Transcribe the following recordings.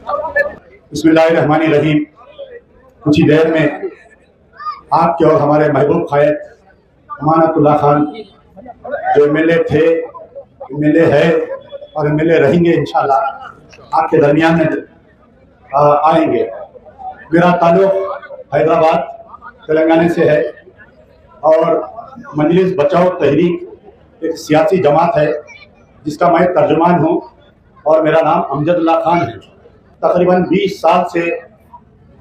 बिस्मिल्लाहिर्रहमानिर्रहीम। कुछ ही देर में आपके और हमारे महबूब खायद अमानतुल्लाह खान जो एमएलए थे, एमएलए है और एमएलए रहेंगे इंशाल्लाह आपके दरमियान में आएंगे। मेरा ताल्लुक हैदराबाद तेलंगाना से है और मजलिस बचाओ तहरीक एक सियासी जमात है जिसका मैं तर्जुमान हूँ और मेरा नाम अमजदुल्लाह खान है। तकरीबन 20 साल से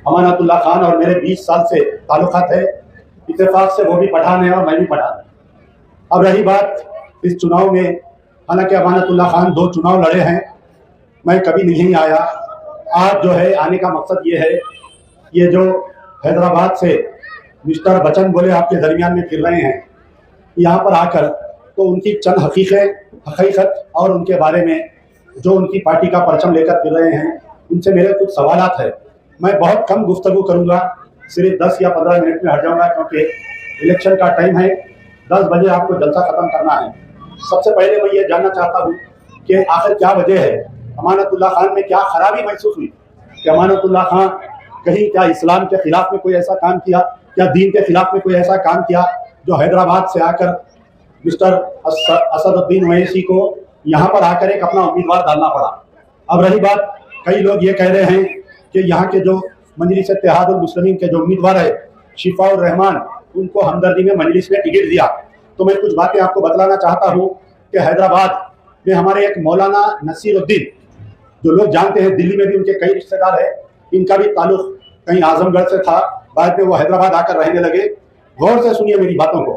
अमानतुल्लाह खान और मेरे 20 साल से ताल्लुकात है। इत्तेफाक से वो भी पठान है और मैं भी पठान। अब रही बात इस चुनाव में, हालांकि अमानतुल्लाह खान 2 चुनाव लड़े हैं, मैं कभी नहीं आया। आज जो है आने का मकसद ये है, ये जो हैदराबाद से मिस्टर बच्चन बोले आपके दरमियान में फिर रहे हैं, यहाँ पर आकर तो उनकी चंद हकीकत और उनके बारे में जो उनकी पार्टी का परचम लेकर फिर रहे हैं, उनसे मेरे कुछ सवालात है। मैं बहुत कम गुफ्तगू करूंगा, सिर्फ 10 या 15 मिनट में हट जाऊंगा क्योंकि इलेक्शन का टाइम है। 10 बजे आपको जलसा खत्म करना है। सबसे पहले मैं ये जानना चाहता हूँ कि आखिर क्या वजह है, अमानतुल्लाह खान में क्या खराबी महसूस हुई कि अमानतुल्लाह खान कहीं क्या इस्लाम के खिलाफ में कोई ऐसा काम किया, क्या दीन के खिलाफ में कोई ऐसा काम किया जो हैदराबाद से आकर मिस्टर असदुद्दीन ओवैसी को यहाँ पर आकर एक अपना उम्मीदवार डालना पड़ा। अब रही बात, कई लोग ये कह रहे हैं कि यहाँ के जो मजलिस इत्तेहादुल मुस्लिमीन के जो उम्मीदवार है शिफाउर रहमान, उनको हमदर्दी में मजलिस ने टिकट दिया। तो मैं कुछ बातें आपको बतलाना चाहता हूँ कि हैदराबाद में हमारे एक मौलाना नसीरुद्दीन, जो लोग जानते हैं, दिल्ली में भी उनके कई रिश्तेदार हैं, इनका भी ताल्लुक कहीं आजमगढ़ से था, बाद में वो हैदराबाद आकर रहने लगे। गौर से सुनिए मेरी बातों को।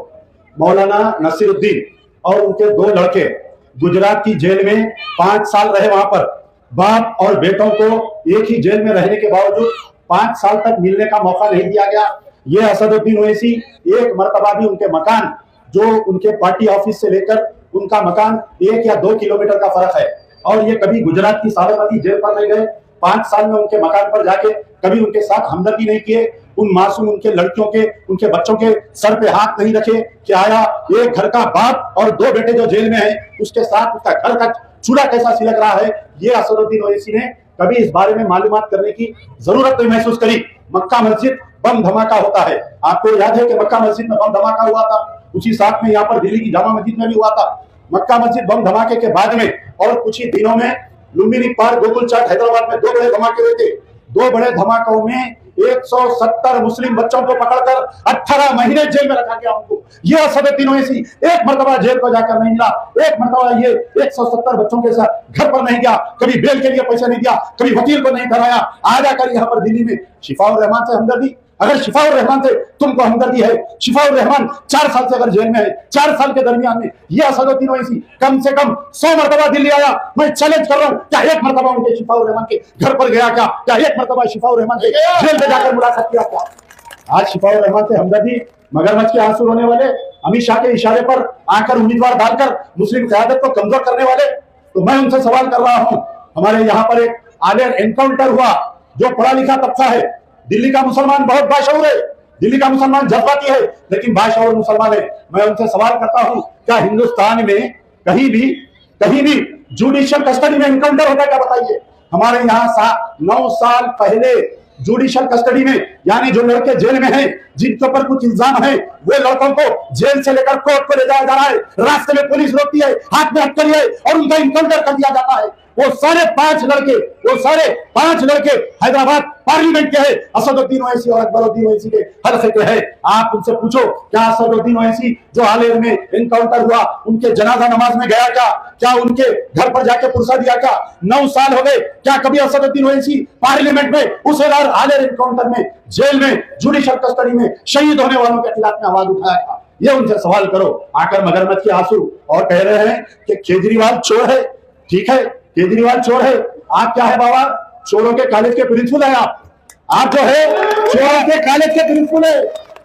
मौलाना नसीरुद्दीन और उनके 2 लड़के गुजरात की जेल में 5 साल रहे। वहां पर बाप और बेटों को एक ही जेल में रहने के बावजूद 5 साल तक मिलने का मौका नहीं दिया गया। ये असदुद्दीन ओवैसी एक मर्तबा भी उनके मकान, जो उनके पार्टी ऑफिस से लेकर उनका मकान 1 या 2 किलोमीटर का फर्क है, और ये कभी गुजरात की साबरमती जेल पर नहीं गए। 5 साल में उनके मकान पर जाके कभी उनके साथ हमदर्दी नहीं किए, उन मासूम उनके लड़कियों के, उनके बच्चों के सर पे हाथ नहीं रखे कि आया एक घर का बाप और 2 बेटे जो जेल में हैं, उसके साथ उसका घर का चूल्हा कैसा सिलक रहा है, ये असदुद्दीन ओवैसी ने कभी इस बारे में मालूमात करने की जरूरत नहीं महसूस करी। मक्का मस्जिद बम धमाका होता है, आपको याद है कि मक्का मस्जिद में बम धमाका हुआ था, उसी साथ में यहाँ पर दिल्ली की जामा मस्जिद में भी हुआ था। मक्का मस्जिद बम धमाके के बाद में और कुछ ही दिनों में लुम्बिनी पार्क, गोकुल चाट, हैदराबाद में 2 बड़े धमाके हुए थे। 2 बड़े धमाकों में 170 मुस्लिम बच्चों को पकड़कर 18 महीने जेल में रखा गया उनको। ये असदुद्दीन ओवैसी एक मर्तबा जेल को जाकर नहीं मिला, एक मर्तबा ये 170 बच्चों के साथ घर पर नहीं गया, कभी बेल के लिए पैसे नहीं दिया, कभी वकील को नहीं कराया। आ जाकर यहाँ पर दिल्ली में शिफाउर रहमान से हमदर्दी। अगर शिफाउर रहमान से तुमको हमदर्दी है, शिफाउर रहमान 4 साल से अगर जेल में है, 4 साल के दरमियान में ये असदुद्दीन ओवैसी कम से कम 100 मर्तबा दिल्ली आया। मैं चैलेंज कर रहा हूँ, क्या एक मर्तबा उनके शिफाउर रहमान के घर पर गया क्या? क्या एक मर्तबा शिफाउर रहमान से जेल में जाकर मुलाकात किया क्या? आज शिफाउर रहमान से हमदर्दी, मगरमच्छ के आंसू रोने वाले, अमित शाह के इशारे पर आकर उम्मीदवार डालकर मुस्लिम क़यादत को कमजोर करने वाले। तो मैं उनसे सवाल कर रहा हूँ, हमारे यहाँ पर एक आलियर एनकाउंटर हुआ, जो पढ़ा लिखा तबका है, दिल्ली का मुसलमान बहुत बाशऊर है, दिल्ली का मुसलमान जज्बाती है, लेकिन बाशऊर मुसलमान है। मैं उनसे सवाल करता हूं, क्या हिंदुस्तान में कहीं भी जुडिशियल कस्टडी में एनकाउंटर होता है क्या? बताइए। हमारे यहाँ 9 साल पहले जुडिशियल कस्टडी में, यानी जो लड़के जेल में हैं, जिनके ऊपर कुछ इल्जाम है, वो लड़कों को जेल से लेकर कोर्ट को ले जाया जा रहा है। रास्ते में पुलिस रोकती है, हाथ में हथकड़ी है और उनका एनकाउंटर कर दिया जाता है। वो सारे 5 लड़के हैदराबाद पार्लियामेंट के हैं, असदुद्दीन ओवैसी और अकबरुद्दीन ओवैसी के हल्के के हैं। आप उनसे पूछो, क्या असदुद्दीन ओवैसी जो हाल में एनकाउंटर हुआ, उनके जनाजा नमाज में गया क्या? क्या उनके घर पर जाके पुरसा दिया क्या? 9 साल हो गए, क्या कभी असदुद्दीन ओवैसी पार्लियामेंट में उस हालिया एनकाउंटर में, जेल में, जुडिशियल कस्टडी में शहीद होने वालों के खिलाफ में आवाज उठाया था? ये उनसे सवाल करो। आकर मगरमच्छ के आंसू और कह रहे हैं कि केजरीवाल चोर है। ठीक है, केजरीवाल चोर है, आप क्या है बाबा? चोरों के कॉलेज के प्रिंसिपल है आप जो है चोरों के कॉलेज के प्रिंसिपल है।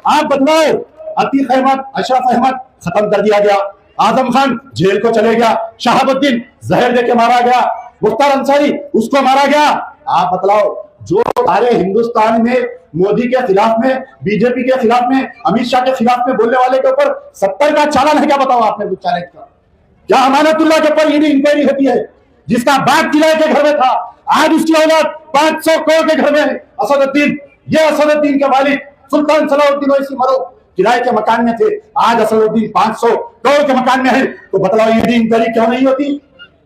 आप बदलाओ। अतीक अहमद, अशरफ अहमद खत्म कर दिया गया, आजम खान जेल को चले गया, शहाबुद्दीन जहर देके मारा गया, मुख्तार अंसारी उसको मारा गया। आप बतलाओ, जो सारे हिंदुस्तान में मोदी के खिलाफ में, बीजेपी के खिलाफ में, अमित शाह के खिलाफ में बोलने वाले के ऊपर 70 का चालान है क्या? बताओ आपने कुछ चैलेंज का? क्या अमानतुल्लाह के ऊपर ईडी इंक्वायरी होती है, जिसका बाप किराए के घर में था? आज उसकी औलाद 500 करोड़ के घर में है। असदुद्दीन, ये असदुद्दीन के वालिद सुल्तान सलाहुद्दीन ओवैसी मरूफ किराए के मकान में थे, आज असदुद्दीन 500 करोड़ के मकान में है। तो बताओ ईडी इंक्वायरी क्यों नहीं होती?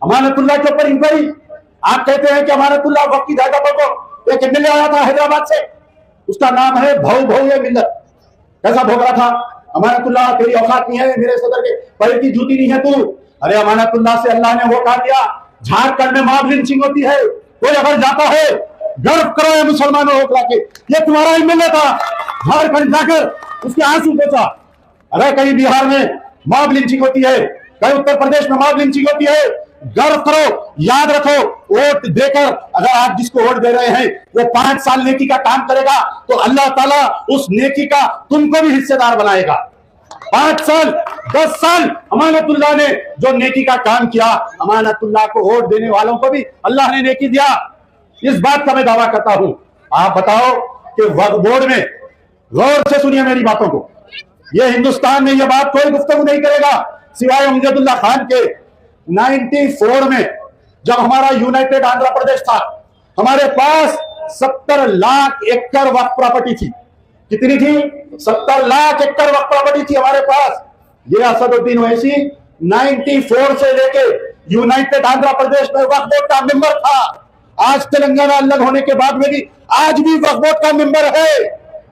अमानतुल्लाह के ऊपर इंक्वायरी। आप कहते हैं कि अमानतुल्लाह वक्त की जायदा को एक एमएलए आया था हैदराबाद से, उसका नाम है भाऊ भाऊ ये मिल्लत। कैसा भोग रहा था? अमानतुल्लाह तेरी औकात नहीं है मेरे सदर के पैर की जूती नहीं है तू। अरे अमानतुल्लाह से अल्लाह ने वो कहा दिया, झारखंड में मॉब लिंचिंग होती है, कोई अगर जाता है गर्व करो ये मुसलमानों को लाके, ये तुम्हारा एमएलए था, झारखंड जाकर उसके आंसू पोंछा। अरे कहीं बिहार में मॉब लिंचिंग होती है, कहीं उत्तर प्रदेश में मॉब लिंचिंग होती है, गर्व करो, याद रखो, वोट देकर अगर आप जिसको वोट दे रहे हैं वो 5 साल नेकी का काम करेगा तो अल्लाह ताला उस नेकी का तुमको भी हिस्सेदार बनाएगा। 5 साल 10 साल अमानतुल्लाह ने जो नेकी का काम किया, अमानतुल्लाह को वोट देने वालों को भी अल्लाह ने नेकी दिया। इस बात का मैं दावा करता हूं। आप बताओ कि वक्फ बोर्ड में, गौर से सुनिए मेरी बातों को, ये हिंदुस्तान में ये बात कोई गुफ्तगू नहीं करेगा सिवाय अमजदुल्लाह खान के। 94 में जब हमारा यूनाइटेड आंध्र प्रदेश था, हमारे पास 70 लाख एकड़ वक्फ प्रॉपर्टी थी। कितनी थी? 70 लाख एकड़ वक्फ प्रॉपर्टी थी हमारे पास। ये असदुद्दीन ओवैसी 94 से लेके यूनाइटेड आंध्र प्रदेश में वक्फ बोर्ड का मेंबर था। आज तेलंगाना अलग होने के बाद में भी आज भी वक्फ बोर्ड का मेंबर है।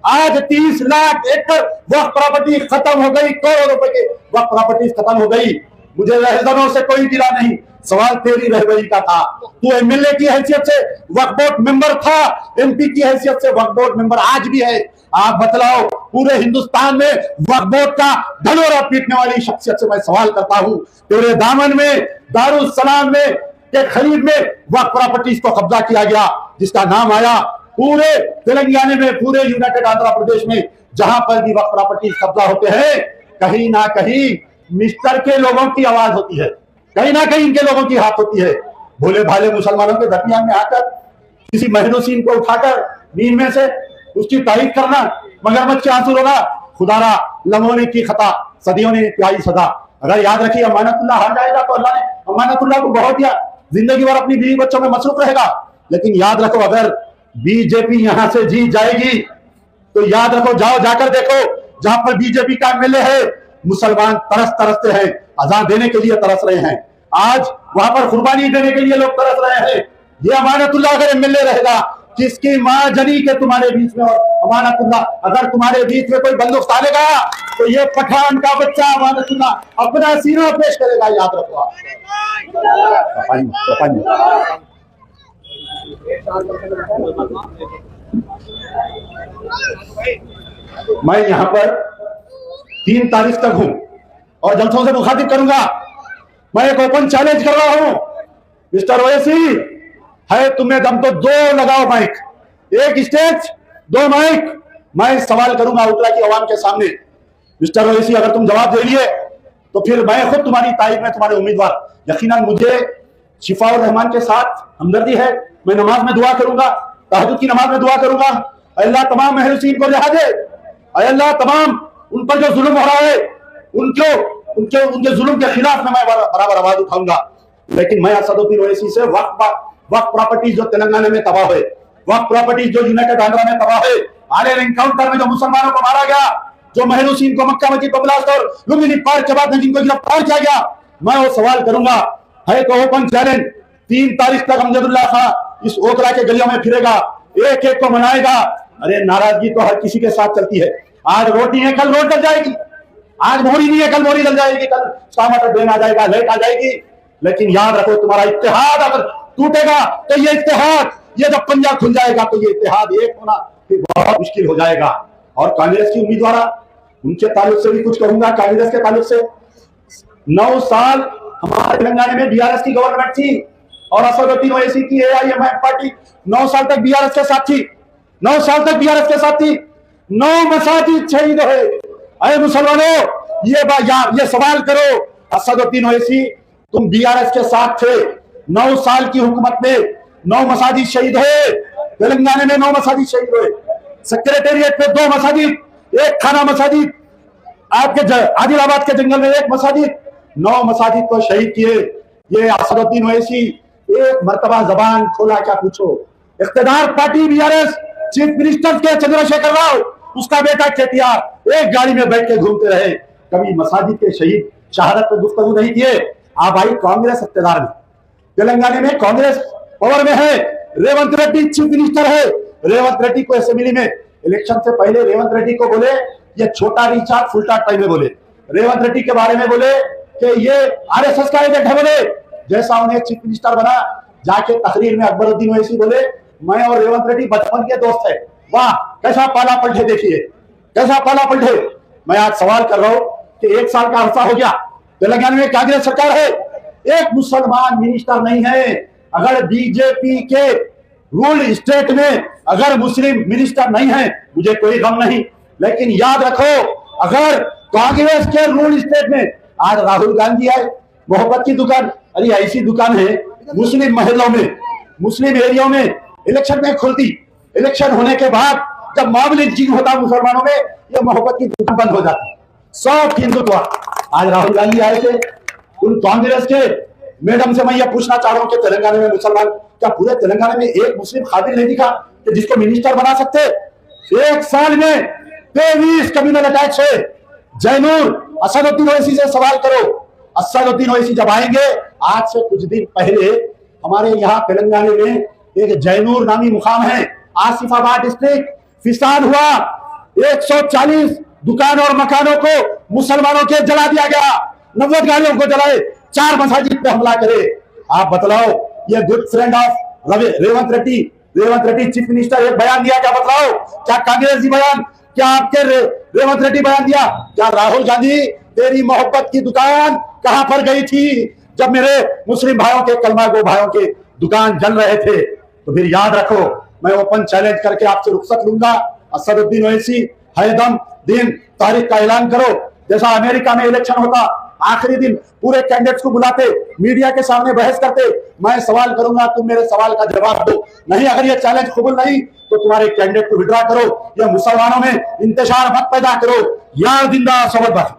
आज 30 लाख एकड़ वक्फ प्रॉपर्टी खत्म हो गई, करोड़ों रुपए की वक्फ प्रॉपर्टी खत्म हो गई। मुझे रहजनों से कोई गिला नहीं, सवाल तेरी रहबरी का था। तू एमएलए की हैसियत से वक्फ बोर्ड मेंबर था, एमपी की हैसियत से वक्फ बोर्ड मेंबर आज भी है। आप बतलाओ, पूरे हिंदुस्तान में वक्फ बोर्ड का ढलोरा पीटने वाली शख्सियत से मैं सवाल करता हूं, तेरे दामन में दारुल सलाम में के करीब में वक्फ प्रॉपर्टीज को कब्जा किया गया, जिसका नाम आया पूरे तेलंगाना में, पूरे यूनाइटेड आंध्र प्रदेश में जहां पर भी वक्फ प्रॉपर्टीज कब्जा होते हैं, कहीं ना कहीं मिस्टर के लोगों की आवाज होती है, कहीं ना कहीं इनके लोगों की हाथ होती है। भोले भाले मुसलमानों के दरमियान में आकर किसी महरूसीन को उठाकर नींद में से उसकी तारीफ करना, मगरमच्छ के आंसू रोना, खुदारा लम्हों ने की खता, सदियों ने प्याई सदा। अगर याद रखिए अमानतुल्लाह हार जाएगा तो अल्लाह ने अमानतुल्लाह को बहुत दिया, जिंदगी भर अपनी बीवी बच्चों में मसरूफ रहेगा। लेकिन याद रखो, अगर बीजेपी यहां से जीत जाएगी तो याद रखो, जाओ जाकर देखो जहां पर बीजेपी का एमएलए है, मुसलमान तरसते हैं, अजान देने के लिए तरस रहे हैं। आज वहां पर कुर्बानी देने के लिए लोग तरस रहे हैं। ये अमानतुल्लाह अगर एमएलए रहेगा, किसकी मां जनी के तुम्हारे बीच में, और अमानतुल्लाह अगर तुम्हारे बीच में कोई बंदूक डालेगा तो ये पठान का बच्चा अमानतुल्लाह अपना सीना पेश करेगा। याद रखो आप। मैं यहां पर 3 तारीख तक हूं और जलसों से मुखातिब करूंगा। मैं एक ओपन चैलेंज कर रहा हूं, मिस्टर ओवैसी, है तुम्हें दम तो 2 लगाओ माइक, एक स्टेज 2 माइक। मैं सवाल करूंगा उत्तरा की आवाम के सामने। मिस्टर ओवैसी, अगर तुम जवाब दे लिए तो फिर मैं खुद तुम्हारी तारीफ में तुम्हारे उम्मीदवार। यकीनन मुझे शिफाउर रहमान के साथ हमदर्दी है, मैं नमाज में दुआ करूंगा, तहज्जुद की नमाज में दुआ करूंगा, अल्लाह तमाम महरूसीन को रिहा दे, अल्लाह तमाम उन पर जो जुल्म हो रहा है उनके जुल्म के खिलाफ में मैं बराबर आवाज उठाऊंगा। लेकिन मैं असदुद्दीन ओवैसी से वक्फ प्रॉपर्टीज जो तेलंगाना में तबाह है, वक्फ प्रॉपर्टीज जो यूनाइटेड आंध्र में तबाह है, आर्यन एनकाउंटर में जो मुसलमानों को मारा गया, जो महरूसीन को मक्का मस्जिद पर ब्लास्ट और लुम्बिनी पार्क के बाद जिनको गिरफ्तार किया गया, मैं वो सवाल करूंगा। है तो ओपन चैलेंज, 3 तारीख तक अमजदुल्लाह खान इस ओकरा के गलियों में फिरेगा, एक एक को मनाएगा। अरे नाराजगी तो हर किसी के साथ चलती है। आज रोटी है, कल रोट जल जाएगी, आज मोहरी नहीं है, कल मोहरी जल जाएगी, कल टमाटर बेन आ जाएगा, लेट आ जाएगी। लेकिन याद रखो, तुम्हारा इत्तेहाद अगर टूटेगा तो ये इत्तेहाद, ये जब पंजा खुल जाएगा तो ये इत्तेहाद एक होना फिर बहुत मुश्किल हो जाएगा। और कांग्रेस की उम्मीदवार, उनके ताल्लुक से भी कुछ कहूंगा। कांग्रेस के ताल्लुक से 9 साल हमारे तेलंगाना में बीआरएस की गवर्नमेंट थी और असदुद्दीन ओवैसी की एआईएमआईएम पार्टी 9 साल तक बीआरएस के साथ थी, 9 साल तक बीआरएस के साथ थी। 9 मसाजिद शहीद हुए। अरे मुसलमानों, ये सवाल करो, असदुद्दीन ओवैसी तुम बीआरएस के साथ थे, 9 साल की हुकूमत में 9 मसाजिद शहीद हुए, तेलंगाना में 9 मसाजिद शहीद हुए, सेक्रेटेरिएट पे 2 मसाजिद, एक खाना मसाजिद, आपके आदिलाबाद के जंगल में 1 मसाजिद, 9 मसाजिद को शहीद किए। ये असदुद्दीन ओवैसी एक मर्तबा जबान खोला क्या पूछो। इख्तिदार पार्टी बीआरएस, चीफ मिनिस्टर के चंद्रशेखर राव, उसका बेटा केटीआर एक गाड़ी में बैठ के घूमते रहे, कभी मसाजिद के शहीद शहादत पर गुफ्तगू नहीं किए। आप आई कांग्रेस इख्तिदार में, तेलंगाना में कांग्रेस पावर में है, रेवंत रेड्डी चीफ मिनिस्टर है। रेवंत रेड्डी को असेंबली में इलेक्शन से पहले रेवंत रेड्डी को बोले ये छोटा रिचार्ज फुलटा टाइम में बोले, रेवंत रेड्डी के बारे में बोले कि ये आरएसएस का एजेंट है। बोले जैसा उन्हें चीफ मिनिस्टर बना, जाके तकरीर में अकबरुद्दीन ओवैसी बोले मैं और रेवंत रेड्डी बचपन के दोस्त है। वाह कैसा पाला पलटे, देखिए कैसा पाला पलटे। मैं आज सवाल कर रहा हूं कि 1 साल का अरसा हो गया, तेलंगाना में कांग्रेस सरकार है, एक मुसलमान मिनिस्टर नहीं है। अगर बीजेपी के रूल स्टेट में अगर मुस्लिम मिनिस्टर नहीं है, मुझे कोई गम नहीं, लेकिन याद रखो अगर कांग्रेस के रूल स्टेट में आज राहुल गांधी आए, मोहब्बत की दुकान, अरे ऐसी दुकान है मुस्लिम महलों में, मुस्लिम एरिया में इलेक्शन में खुलती, इलेक्शन होने के बाद जब मामूली जिंग होता मुसलमानों में, ये मोहब्बत की दुकान बंद हो जाती। सब हिंदुत्व। आज राहुल गांधी आए थे, उन कांग्रेस के मैडम से मैं ये पूछना चाह रहा हूं कि तेलंगाना में मुसलमान, क्या पूरे तेलंगाना में एक मुस्लिम काबिल नहीं दिखा कि जिसको मिनिस्टर बना सकते? 1 साल में 23 कम्युनल अटैक्स है। जैनूर असदुद्दीन ओवैसी से सवाल करो, असदुद्दीन ओवैसी जब आएंगे, आज से कुछ दिन पहले हमारे यहाँ तेलंगाना में एक जैनूर नामी मुकाम है, आसिफाबाद डिस्ट्रिक्ट, फिसाद हुआ, 140 दुकान और मकानों को मुसलमानों के जला दिया गया, 90 गाड़ियों को जलाए, 4 मसाजिद पे हमला करे। आप बतलाओ, ये good friend of Revanth Reddy chief minister एक बयान दिया, क्या बतलाओ? क्या कांग्रेसी बयान, क्या आपके रेवंत रेड्डी बयान दिया? क्या राहुल गांधी तेरी मोहब्बत की दुकान कहां पर गई थी जब मेरे मुस्लिम भाइयों के कलमा गो भाइयों के दुकान जल रहे थे? तो फिर याद रखो, मैं ओपन चैलेंज करके आपसे रुखसत लूंगा। असदुद्दीन ओवैसी हैदम दिन तारीख का ऐलान करो, जैसा अमेरिका में इलेक्शन होता, आखिरी दिन पूरे कैंडिडेट्स को बुलाते, मीडिया के सामने बहस करते, मैं सवाल करूंगा, तुम मेरे सवाल का जवाब दो। नहीं, अगर ये चैलेंज कबूल नहीं तो तुम्हारे कैंडिडेट को विड्रॉ करो, या मुसलमानों में इंतशार मत पैदा करो। यार जिंदा सोबत बाकी।